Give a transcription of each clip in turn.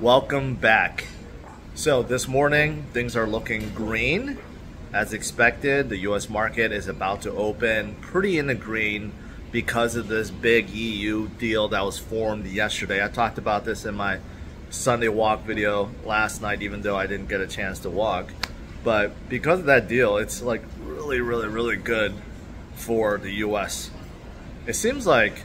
Welcome back. So this morning things are looking green as expected. The US market is about to open pretty in the green because of this big EU deal that was formed yesterday. I talked about this in my Sunday walk video last night, even though I didn't get a chance to walk. But because of that deal, it's like really good for the US. It seems like,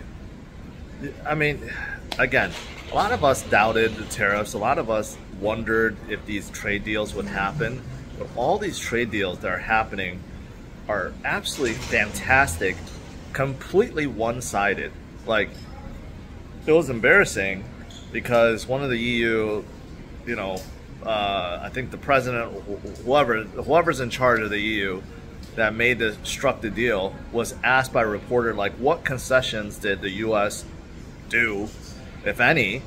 I mean, again, a lot of us doubted the tariffs. A lot of us wondered if these trade deals would happen. But all these trade deals that are happening are absolutely fantastic, completely one-sided. Like, it was embarrassing because one of the EU, I think the president, whoever's in charge of the EU that struck the deal, was asked by a reporter, like, what concessions did the US do, if any,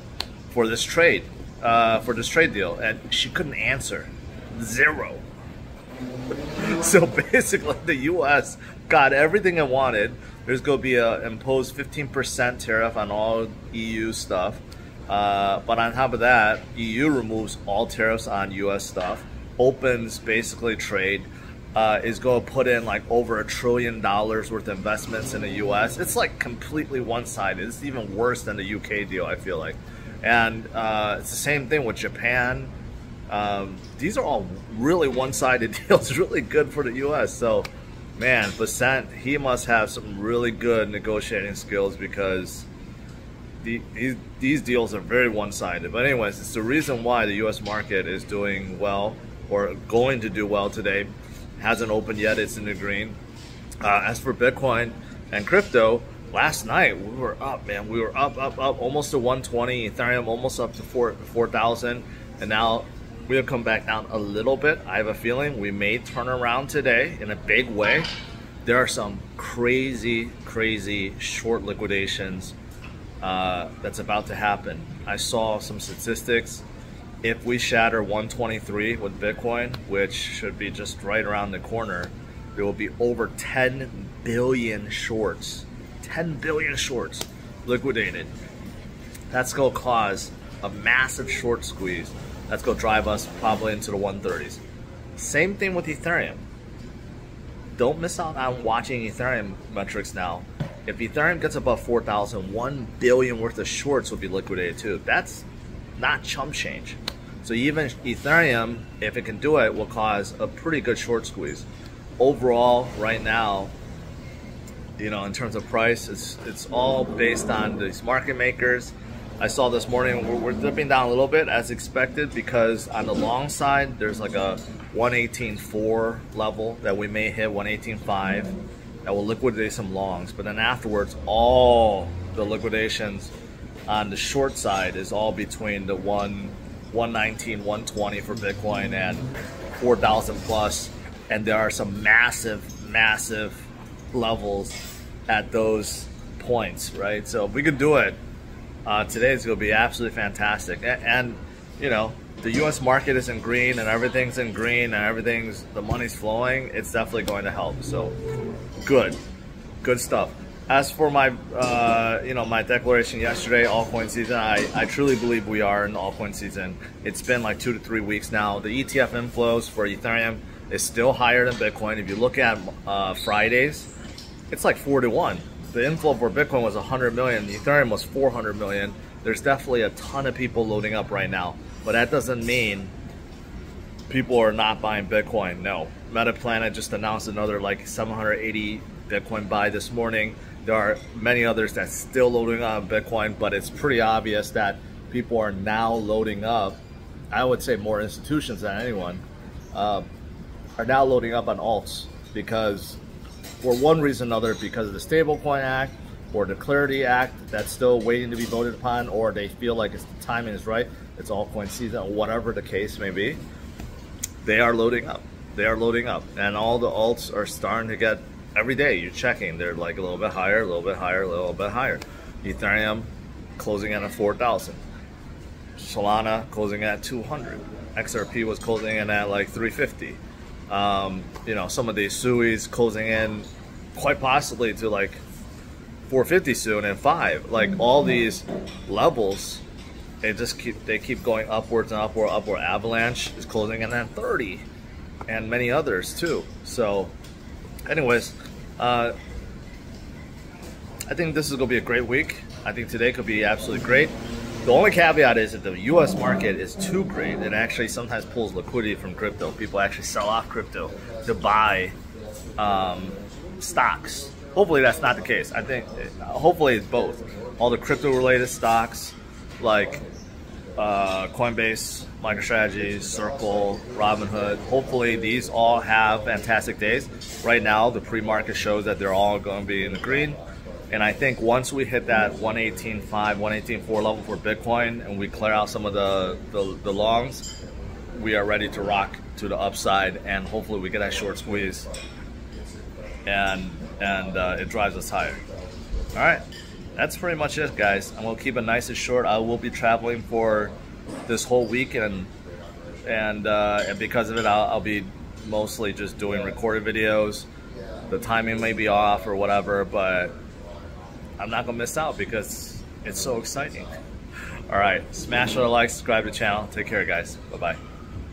for this trade deal, and she couldn't answer. Zero. So basically, the U.S. got everything it wanted. There's going to be a imposed 15% tariff on all EU stuff, but on top of that, EU removes all tariffs on U.S. stuff, opens basically trade. Is going to put in like over $1 trillion worth of investments in the U.S. It's like completely one-sided. It's even worse than the UK deal, I feel like. And it's the same thing with Japan. These are all really one-sided deals, really good for the U.S. So, man, Basant, he must have some really good negotiating skills because these deals are very one-sided. But anyways, it's the reason why the U.S. market is doing well, or going to do well today. Hasn't opened yet, it's in the green. As for Bitcoin and crypto, last night we were up, man. We were up, almost to 120. Ethereum almost up to 4,000. And now we have come back down a little bit. I have a feeling we may turn around today in a big way. There are some crazy short liquidations that's about to happen. I saw some statistics. If we shatter 123 with Bitcoin, which should be just right around the corner, there will be over 10 billion shorts. 10 billion shorts liquidated. That's going to cause a massive short squeeze. That's going to drive us probably into the 130s. Same thing with Ethereum. Don't miss out on watching Ethereum metrics now. If Ethereum gets above 4,000, 1 billion worth of shorts will be liquidated too. That's not chump change. So even Ethereum, if it can do it, will cause a pretty good short squeeze. Overall, right now, in terms of price, it's all based on these market makers. I saw this morning we're dipping down a little bit as expected because on the long side, there's like a 118.4 level that we may hit, 118.5, that will liquidate some longs. But then afterwards, all the liquidations on the short side is all between the 119, 120 for Bitcoin and 4,000 plus. And there are some massive levels at those points, right? So if we could do it, today is going to be absolutely fantastic. And the US market is in green and everything's in green and the money's flowing. It's definitely going to help. So good stuff. As for my, my declaration yesterday, altcoin season, I truly believe we are in altcoin season. It's been like 2 to 3 weeks now. The ETF inflows for Ethereum is still higher than Bitcoin. If you look at Fridays, it's like 4 to 1. The inflow for Bitcoin was 100 million. Ethereum was 400 million. There's definitely a ton of people loading up right now. But that doesn't mean people are not buying Bitcoin. No. Metaplanet just announced another like 780 Bitcoin buy this morning. There are many others that's still loading up on Bitcoin, but it's pretty obvious that people are now loading up. I would say more institutions than anyone are now loading up on alts because for one reason or another, because of the Stablecoin Act or the Clarity Act that's still waiting to be voted upon, or they feel like the timing is right, it's altcoin season, or whatever the case may be, they are loading up. They are loading up. And all the alts are starting to get, every day you're checking, they're like a little bit higher, a little bit higher, a little bit higher. Ethereum closing in at 4,000. Solana closing at 200. XRP was closing in at like 350. Some of these SUIs closing in quite possibly to like 450 soon and 5. Like all these levels they keep going upwards and upward. Avalanche is closing in at 30, and many others too. So, anyways, I think this is gonna be a great week. I think today could be absolutely great. The only caveat is that the U.S. market is too great. It actually sometimes pulls liquidity from crypto. People actually sell off crypto to buy stocks. Hopefully that's not the case. I think hopefully it's both. All the crypto-related stocks like Coinbase, MicroStrategy, Circle, Robinhood. Hopefully these all have fantastic days. Right now, the pre-market shows that they're all going to be in the green. And I think once we hit that 118.5, 118.4 level for Bitcoin, and we clear out some of the longs, we are ready to rock to the upside, and hopefully we get that short squeeze, and it drives us higher. All right, that's pretty much it, guys. I'm gonna keep it nice and short. I will be traveling for this whole week, and because of it, I'll be mostly just doing recorded videos. The timing may be off or whatever, but I'm not gonna miss out because it's so exciting. All right, smash the like, subscribe to the channel. Take care, guys. Bye-bye.